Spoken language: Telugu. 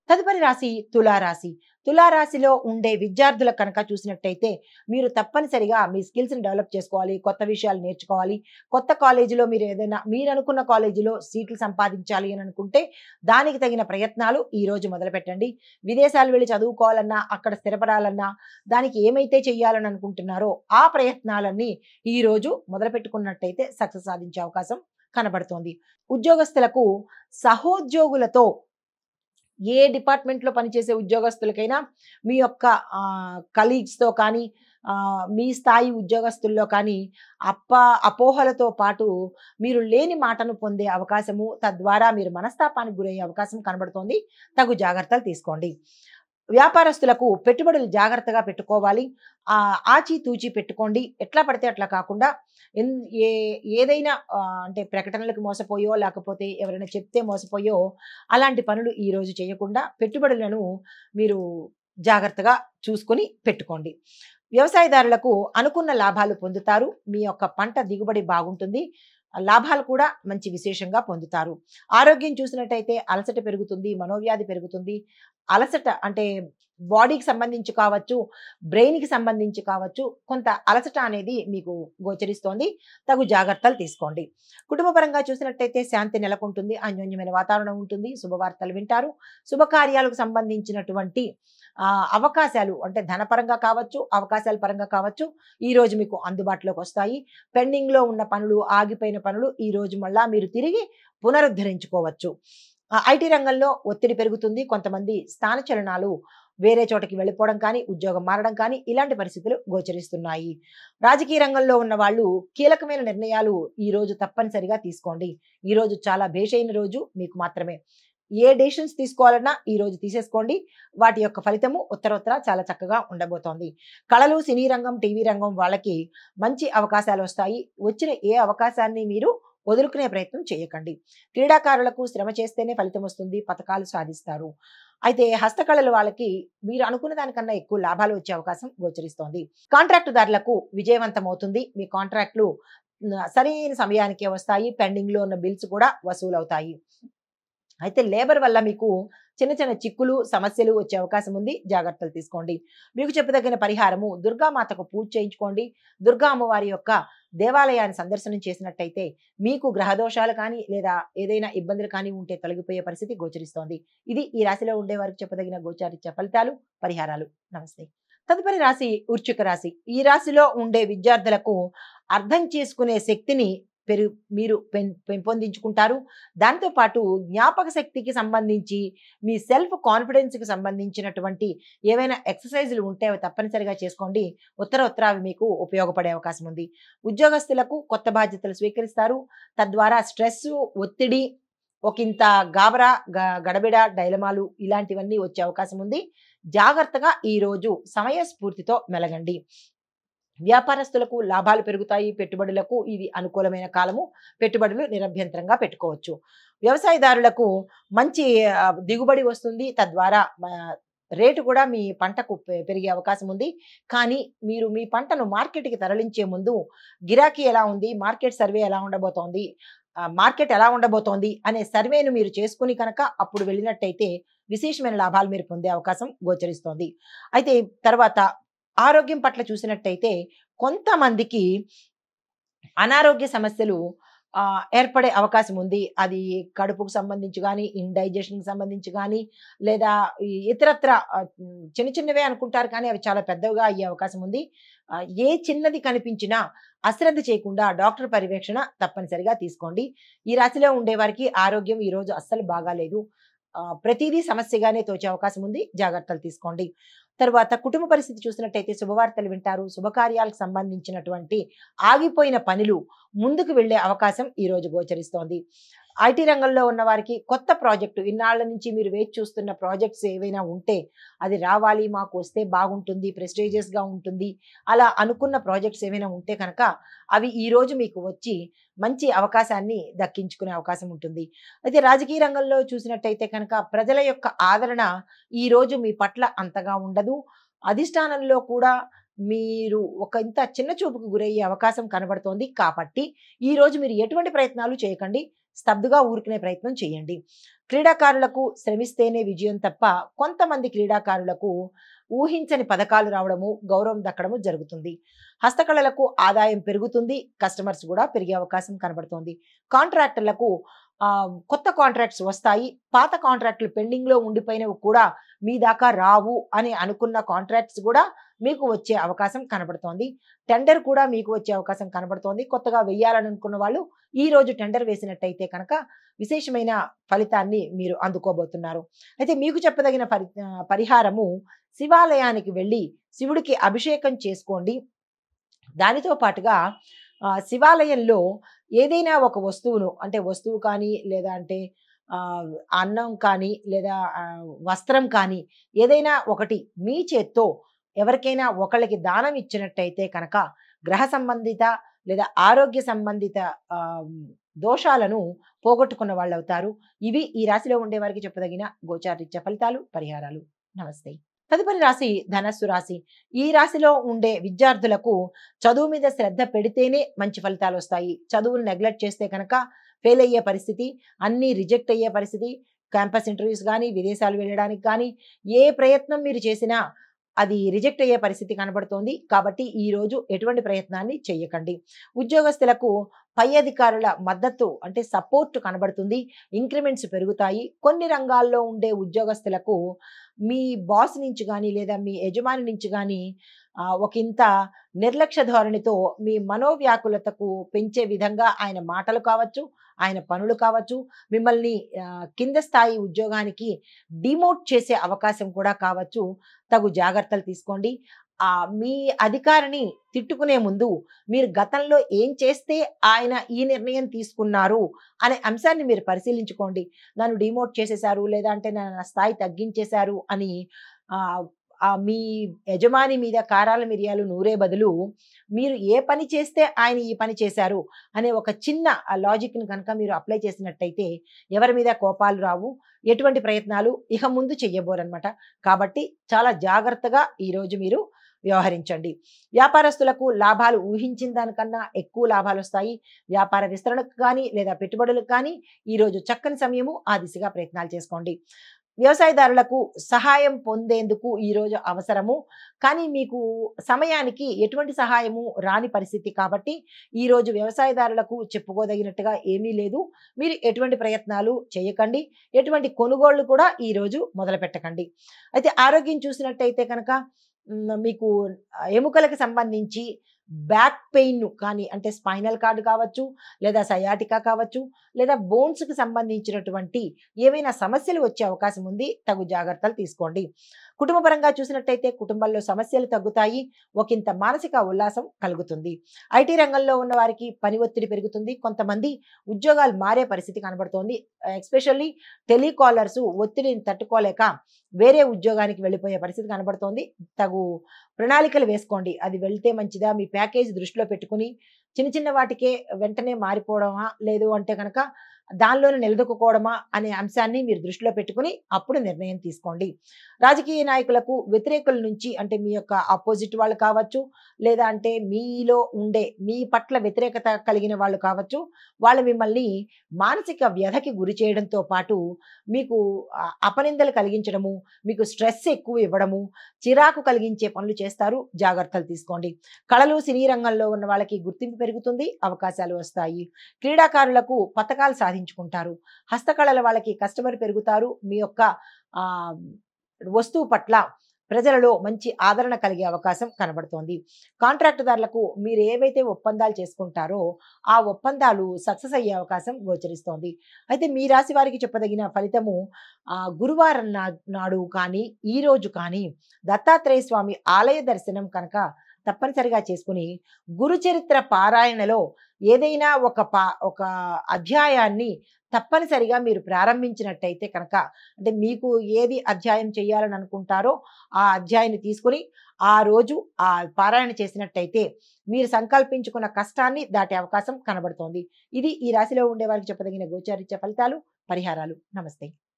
తదుపరి రాశి తులారాశి. తులారాశిలో ఉండే విద్యార్థుల కనుక చూసినట్టయితే మీరు తప్పనిసరిగా మీ స్కిల్స్‌ని డెవలప్ చేసుకోవాలి. కొత్త విషయాలు నేర్చుకోవాలి. కొత్త కాలేజీలో మీరు ఏదైనా మీరనుకున్న కాలేజీలో సీట్లు సంపాదించాలి అని అనుకుంటే దానికి తగిన ప్రయత్నాలు ఈ రోజు మొదలుపెట్టండి. విదేశాలు వెళ్లి చదువుకోవాలన్నా, అక్కడ స్థిరపడాలన్నా, దానికి ఏమైతే చేయాలని అనుకుంటున్నారో ఆ ప్రయత్నాలన్నీ ఈ రోజు మొదలుపెట్టుకున్నట్టయితే సక్సెస్ సాధించే అవకాశం కనబడుతోంది. ఉద్యోగస్తులకు సహోద్యోగులతో ఏ డిపార్ట్మెంట్‌లో పనిచేసే ఉద్యోగస్తులకైనా మీ యొక్క కలీగ్స్‌తో కానీ మీ స్థాయి ఉద్యోగస్తుల్లో కానీ అపోహలతో పాటు మీరు లేని మాటను పొందే అవకాశము, తద్వారా మీరు మనస్తాపానికి గురయ్యే అవకాశం కనబడుతోంది. తగు జాగ్రత్తలు తీసుకోండి. వ్యాపారస్తులకు పెట్టుబడులు జాగ్రత్తగా పెట్టుకోవాలి. ఆచితూచి పెట్టుకోండి. ఎట్లా పడితే అట్లా కాకుండా ఎన్ ఏ ఏదైనా అంటే ప్రకటనలకు మోసపోయో, లేకపోతే ఎవరైనా చెప్తే మోసపోయో అలాంటి పనులు ఈ రోజు చేయకుండా పెట్టుబడులను మీరు జాగ్రత్తగా చూసుకొని పెట్టుకోండి. వ్యవసాయదారులకు అనుకున్న లాభాలు పొందుతారు. మీ యొక్క పంట దిగుబడి బాగుంటుంది. లాభాలు కూడా మంచి విశేషంగా పొందుతారు. ఆరోగ్యం చూసినట్టయితే అలసట పెరుగుతుంది, మనోవ్యాధి పెరుగుతుంది. అలసట అంటే బాడీకి సంబంధించి కావచ్చు, బ్రెయిన్‌కి సంబంధించి కావచ్చు, కొంత అలసట అనేది మీకు గోచరిస్తోంది. తగు జాగ్రత్తలు తీసుకోండి. కుటుంబపరంగా చూసినట్టయితే శాంతి నెలకొంటుంది. అన్యోన్యమైన వాతావరణం ఉంటుంది. శుభవార్తలు వింటారు. శుభకార్యాలకు సంబంధించినటువంటి అవకాశాలు అంటే ధనపరంగా కావచ్చు, అవకాశాల పరంగా కావచ్చు, ఈ రోజు మీకు అందుబాటులోకి వస్తాయి. పెండింగ్‌లో ఉన్న పనులు, ఆగిపోయిన పనులు ఈ రోజు మళ్ళా మీరు తిరిగి పునరుద్ధరించుకోవచ్చు. ఐటీ రంగంలో ఒత్తిడి పెరుగుతుంది. కొంతమంది స్థానచలనాలు వేరే చోటకి వెళ్ళిపోవడం కానీ, ఉద్యోగం మారడం కానీ ఇలాంటి పరిస్థితులు గోచరిస్తున్నాయి. రాజకీయ రంగంలో ఉన్న వాళ్ళు కీలకమైన నిర్ణయాలు ఈ రోజు తప్పనిసరిగా తీసుకోండి. ఈ రోజు చాలా భేషైన రోజు మీకు మాత్రమే. ఏ డెసిషన్స్ తీసుకోవాలన్నా ఈ రోజు తీసేసుకోండి. వాటి యొక్క ఫలితము ఉత్తరోత్తర చాలా చక్కగా ఉండబోతోంది. కళలు, సినీ రంగం, టీవీ రంగం వాళ్ళకి మంచి అవకాశాలు వస్తాయి. వచ్చిన ఏ అవకాశాన్ని మీరు వదులుకునే ప్రయత్నం చేయకండి. క్రీడాకారులకు శ్రమ చేస్తేనే ఫలితం వస్తుంది. పతకాలు సాధిస్తారు. అయితే హస్తకళల వాళ్ళకి మీరు అనుకున్న దానికన్నా ఎక్కువ లాభాలు వచ్చే అవకాశం గోచరిస్తోంది. కాంట్రాక్టుదారులకు విజయవంతం అవుతుంది. మీ కాంట్రాక్టులు సరైన సమయానికే వస్తాయి. పెండింగ్‌లో ఉన్న బిల్స్ కూడా వసూలవుతాయి. అయితే లేబర్ వల్ల మీకు చిన్న చిన్న చిక్కులు, సమస్యలు వచ్చే అవకాశం ఉంది. జాగ్రత్తలు తీసుకోండి. మీకు చెప్పదగిన పరిహారము దుర్గామాతకు పూజ చేయించుకోండి. దుర్గా అమ్మవారి యొక్క దేవాలయాన్ని సందర్శనం చేసినట్టయితే మీకు గ్రహదోషాలు కానీ లేదా ఏదైనా ఇబ్బందులు కానీ ఉంటే తొలగిపోయే పరిస్థితి గోచరిస్తోంది. ఇది ఈ రాశిలో ఉండే వారికి చెప్పదగిన గోచారిత్య ఫలితాలు, పరిహారాలు. నమస్తే. తదుపరి రాశి వృశ్చిక రాశి. ఈ రాశిలో ఉండే విద్యార్థులకు అర్థం చేసుకునే శక్తిని మీరు పెంపొందించుకుంటారు. దాంతో పాటు జ్ఞాపక శక్తికి సంబంధించి మీ సెల్ఫ్ కాన్ఫిడెన్స్‌కి సంబంధించినటువంటి ఏవైనా ఎక్సర్సైజులు ఉంటే అవి తప్పనిసరిగా చేసుకోండి. ఉత్తరోత్తర అవి మీకు ఉపయోగపడే అవకాశం ఉంది. ఉద్యోగస్తులకు కొత్త బాధ్యతలు స్వీకరిస్తారు. తద్వారా స్ట్రెస్సు, ఒత్తిడి, ఒకంత గాబరా, గడబిడ, డైలమాలు ఇలాంటివన్నీ వచ్చే అవకాశం ఉంది. జాగ్రత్తగా ఈ రోజు సమయస్ఫూర్తితో మెలగండి. వ్యాపారస్తులకు లాభాలు పెరుగుతాయి. పెట్టుబడులకు ఇది అనుకూలమైన కాలము. పెట్టుబడులు నిరభ్యంతరంగా పెట్టుకోవచ్చు. వ్యవసాయదారులకు మంచి దిగుబడి వస్తుంది. తద్వారా రేటు కూడా మీ పంటకు పెరిగే అవకాశం ఉంది. కానీ మీరు మీ పంటను మార్కెట్‌కి తరలించే ముందు గిరాకీ ఎలా ఉంది, మార్కెట్ సర్వే ఎలా ఉండబోతోంది, మార్కెట్ ఎలా ఉండబోతోంది అనే సర్వేను మీరు చేసుకుని కనుక అప్పుడు వెళ్ళినట్టయితే విశేషమైన లాభాలు మీరు పొందే అవకాశం గోచరిస్తోంది. అయితే తర్వాత ఆరోగ్యం పట్ల చూసినట్టయితే కొంతమందికి అనారోగ్య సమస్యలు ఏర్పడే అవకాశం ఉంది. అది కడుపుకు సంబంధించి గానీ, ఇండైజెషన్‌కి సంబంధించి గానీ, లేదా ఇతరత్ర చిన్న చిన్నవే అనుకుంటారు కానీ అవి చాలా పెద్దవిగా అయ్యే అవకాశం ఉంది. ఏ చిన్నది కనిపించినా అశ్రద్ధ చేయకుండా డాక్టర్ పర్యవేక్షణ తప్పనిసరిగా తీసుకోండి. ఈ రాశిలో ఉండేవారికి ఆరోగ్యం ఈరోజు అస్సలు బాగాలేదు. ప్రతిదీ సమస్యగానే తోచే అవకాశం ఉంది. జాగ్రత్తలు తీసుకోండి. తరువాత కుటుంబ పరిస్థితి చూసినట్టయితే శుభవార్తలు వింటారు. శుభకార్యాలకు సంబంధించినటువంటి ఆగిపోయిన పనులు ముందుకు వెళ్ళే అవకాశం ఈ రోజు గోచరిస్తోంది. ఐటీ రంగంలో ఉన్న వారికి కొత్త ప్రాజెక్టు, ఇన్నాళ్ల నుంచి మీరు వేచి చూస్తున్న ప్రాజెక్ట్స్ ఏవైనా ఉంటే అది రావాలి, మాకు వస్తే బాగుంటుంది, ప్రెస్టీజియస్‌గా ఉంటుంది, అలా అనుకున్న ప్రాజెక్ట్స్ ఏవైనా ఉంటే కనుక అవి ఈ రోజు మీకు వచ్చి మంచి అవకాశాన్ని దక్కించుకునే అవకాశం ఉంటుంది. అయితే రాజకీయ రంగంలో చూసినట్టయితే కనుక ప్రజల యొక్క ఆదరణ ఈ రోజు మీ పట్ల అంతగా ఉండదు. అధిష్టానంలో కూడా మీరు ఒక ఇంత చిన్న చూపుకు గురయ్యే అవకాశం కనబడుతోంది. కాబట్టి ఈరోజు మీరు ఎటువంటి ప్రయత్నాలు చేయకండి. స్తబ్దుగా ఊరుకునే ప్రయత్నం చేయండి. క్రీడాకారులకు శ్రమిస్తేనే విజయం తప్ప కొంతమంది క్రీడాకారులకు ఊహించని పథకాలు రావడము, గౌరవం దక్కడము జరుగుతుంది. హస్తకళలకు ఆదాయం పెరుగుతుంది. కస్టమర్స్ కూడా పెరిగే అవకాశం కనబడుతోంది. కాంట్రాక్టర్లకు కొత్త కాంట్రాక్ట్స్ వస్తాయి. పాత కాంట్రాక్టులు పెండింగ్‌లో ఉండిపోయినవి కూడా మీ దాకా రావు అని అనుకున్న కాంట్రాక్ట్స్ కూడా మీకు వచ్చే అవకాశం కనబడుతోంది. టెండర్ కూడా మీకు వచ్చే అవకాశం కనబడుతోంది. కొత్తగా వెయ్యాలని అనుకున్న వాళ్ళు ఈరోజు టెండర్ వేసినట్టయితే కనుక విశేషమైన ఫలితాన్ని మీరు అందుకోబోతున్నారు. అయితే మీకు చెప్పదగిన పరిహారము శివాలయానికి వెళ్ళి శివుడికి అభిషేకం చేసుకోండి. దానితో పాటుగా శివాలయంలో ఏదైనా ఒక వస్తువును అంటే వస్తువు కానీ లేదా అంటే అన్నం కానీ లేదా వస్త్రం కానీ ఏదైనా ఒకటి మీ చేత్తో ఎవరికైనా ఒకళ్ళకి దానం ఇచ్చినట్టయితే కనుక గ్రహ సంబంధిత లేదా ఆరోగ్య సంబంధిత ఆ, దోషాలను పోగొట్టుకున్న వాళ్ళు అవుతారు. ఇవి ఈ రాశిలో ఉండే వారికి చెప్పదగిన గోచారీత్య ఫలితాలు, పరిహారాలు. నమస్తే. తదుపరి రాశి ధనస్సు రాశి. ఈ రాశిలో ఉండే విద్యార్థులకు చదువు మీద శ్రద్ధ పెడితేనే మంచి ఫలితాలు వస్తాయి. చదువును నెగ్లెక్ట్ చేస్తే కనుక ఫెయిల్ అయ్యే పరిస్థితి, అన్నీ రిజెక్ట్ అయ్యే పరిస్థితి, క్యాంపస్ ఇంటర్వ్యూస్ కానీ విదేశాలు వెళ్ళడానికి కానీ ఏ ప్రయత్నం మీరు చేసినా అది రిజెక్ట్ అయ్యే పరిస్థితి కనబడుతోంది. కాబట్టి ఈ రోజు ఎటువంటి ప్రయత్నాన్ని చేయకండి. ఉద్యోగస్తులకు పై అధికారుల మద్దతు అంటే సపోర్ట్ కనబడుతుంది. ఇంక్రిమెంట్స్ పెరుగుతాయి. కొన్ని రంగాల్లో ఉండే ఉద్యోగస్తులకు మీ బాస్ నుంచి కానీ లేదా మీ యజమాని నుంచి కానీ ఒకంత నిర్లక్ష్య ధోరణితో మీ మనోవ్యాకులతకు పెంచే విధంగా ఆయన మాటలు కావచ్చు, ఆయన పనులు కావచ్చు, మిమ్మల్ని కింద స్థాయి ఉద్యోగానికి డిమోట్ చేసే అవకాశం కూడా కావచ్చు. తగు జాగ్రత్తలు తీసుకోండి. మీ అధికారిని తిట్టుకునే ముందు మీరు గతంలో ఏం చేస్తే ఆయన ఈ నిర్ణయం తీసుకున్నారు అనే అంశాన్ని మీరు పరిశీలించుకోండి. నన్ను డిమోట్ చేసేశారు లేదా అంటే నా స్థాయి తగ్గించేశారు అని మీ యజమాని మీద కారాల మిరియాలు నూరే బదులు మీరు ఏ పని చేస్తే ఆయన ఈ పని చేశారు అనే ఒక చిన్న లాజిక్ని కనుక మీరు అప్లై చేసినట్టయితే ఎవరి మీద కోపాలు రావు. ఎటువంటి ప్రయత్నాలు ఇక ముందు చెయ్యబోరనమాట. కాబట్టి చాలా జాగ్రత్తగా ఈరోజు మీరు వ్యవహరించండి. వ్యాపారస్తులకు లాభాలు ఊహించిన దానికన్నా ఎక్కువ లాభాలు వస్తాయి. వ్యాపార విస్తరణకు కానీ లేదా పెట్టుబడులకు కానీ ఈరోజు చక్కని సమయము. ఆ దిశగా ప్రయత్నాలు చేసుకోండి. వ్యవసాయదారులకు సహాయం పొందేందుకు ఈరోజు అవసరము. కానీ మీకు సమయానికి ఎటువంటి సహాయము రాని పరిస్థితి కాబట్టి ఈరోజు వ్యవసాయదారులకు చెప్పుకోదగినట్టుగా ఏమీ లేదు. మీరు ఎటువంటి ప్రయత్నాలు చేయకండి. ఎటువంటి కొనుగోళ్లు కూడా ఈరోజు మొదలు పెట్టకండి. అయితే ఆరోగ్యం చూసినట్టయితే కనుక మీకు ఎముకలకు సంబంధించి బ్యాక్ పెయిన్ కానీ అంటే స్పైనల్ కార్డ్ కావచ్చు లేదా సయాటికా కావచ్చు లేదా బోన్స్కి సంబంధించినటువంటి ఏవైనా సమస్యలు వచ్చే అవకాశం ఉంది. తగు జాగ్రత్తలు తీసుకోండి. కుటుంబపరంగా చూసినట్టయితే కుటుంబంలో సమస్యలు తగ్గుతాయి. ఒకంత మానసిక ఉల్లాసం కలుగుతుంది. ఐటీ రంగంలో ఉన్న వారికి పని ఒత్తిడి పెరుగుతుంది. కొంతమంది ఉద్యోగాలు మారే పరిస్థితి కనబడుతోంది. ఎస్పెషల్లీ టెలికాలర్స్ ఒత్తిడిని తట్టుకోలేక వేరే ఉద్యోగానికి వెళ్ళిపోయే పరిస్థితి కనబడుతోంది. తగు ప్రణాళికలు వేసుకోండి. అది వెళ్తే మంచిదా, మీ ప్యాకేజ్ దృష్టిలో పెట్టుకుని చిన్న చిన్న వాటికే వెంటనే మారిపోవడమా లేదు అంటే కనుక దానిలోనే నిలదొక్కుకోవడమా అనే అంశాన్ని మీరు దృష్టిలో పెట్టుకుని అప్పుడు నిర్ణయం తీసుకోండి. రాజకీయ నాయకులకు వ్యతిరేకుల నుంచి అంటే మీ యొక్క ఆపోజిట్ వాళ్ళు కావచ్చు లేదా అంటే మీలో ఉండే మీ పట్ల వ్యతిరేకత కలిగిన వాళ్ళు కావచ్చు, వాళ్ళు మిమ్మల్ని మానసిక వ్యధకి గురి చేయడంతో పాటు మీకు అపనిందలు కలిగించడము, మీకు స్ట్రెస్ ఎక్కువ ఇవ్వడము, చిరాకు కలిగించే పనులు చేస్తారు. జాగ్రత్తలు తీసుకోండి. కళలు సినీ రంగంలో ఉన్న వాళ్ళకి గుర్తింపు పెరుగుతుంది. అవకాశాలు వస్తాయి. క్రీడాకారులకు పతకాలు సాధించుకుంటారు. హస్తకళల వాళ్ళకి కస్టమర్ పెరుగుతారు. మీ యొక్క వస్తువు పట్ల ప్రజలలో మంచి ఆదరణ కలిగే అవకాశం కనబడుతోంది. కాంట్రాక్టుదారులకు మీరు ఏవైతే ఒప్పందాలు చేసుకుంటారో ఆ ఒప్పందాలు సక్సెస్ అయ్యే అవకాశం గోచరిస్తోంది. అయితే మీ రాశి వారికి చెప్పదగిన ఫలితము గురువారం నాడు కానీ ఈ రోజు కానీ దత్తాత్రేయ స్వామి ఆలయ దర్శనం కనుక తప్పనిసరిగా చేసుకుని గురు చరిత్ర పారాయణలో ఏదైనా ఒక అధ్యాయాన్ని తప్పనిసరిగా మీరు ప్రారంభించినట్టయితే కనుక అంటే మీకు ఏది అధ్యాయం చేయాలని అనుకుంటారో ఆ అధ్యాయాన్ని తీసుకుని ఆ రోజు ఆ పారాయణ చేసినట్టయితే మీరు సంకల్పించుకున్న కష్టాన్ని దాటే అవకాశం కనబడుతోంది. ఇది ఈ రాశిలో ఉండే వారికి చెప్పదగిన గోచారిత్య ఫలితాలు, పరిహారాలు. నమస్తే.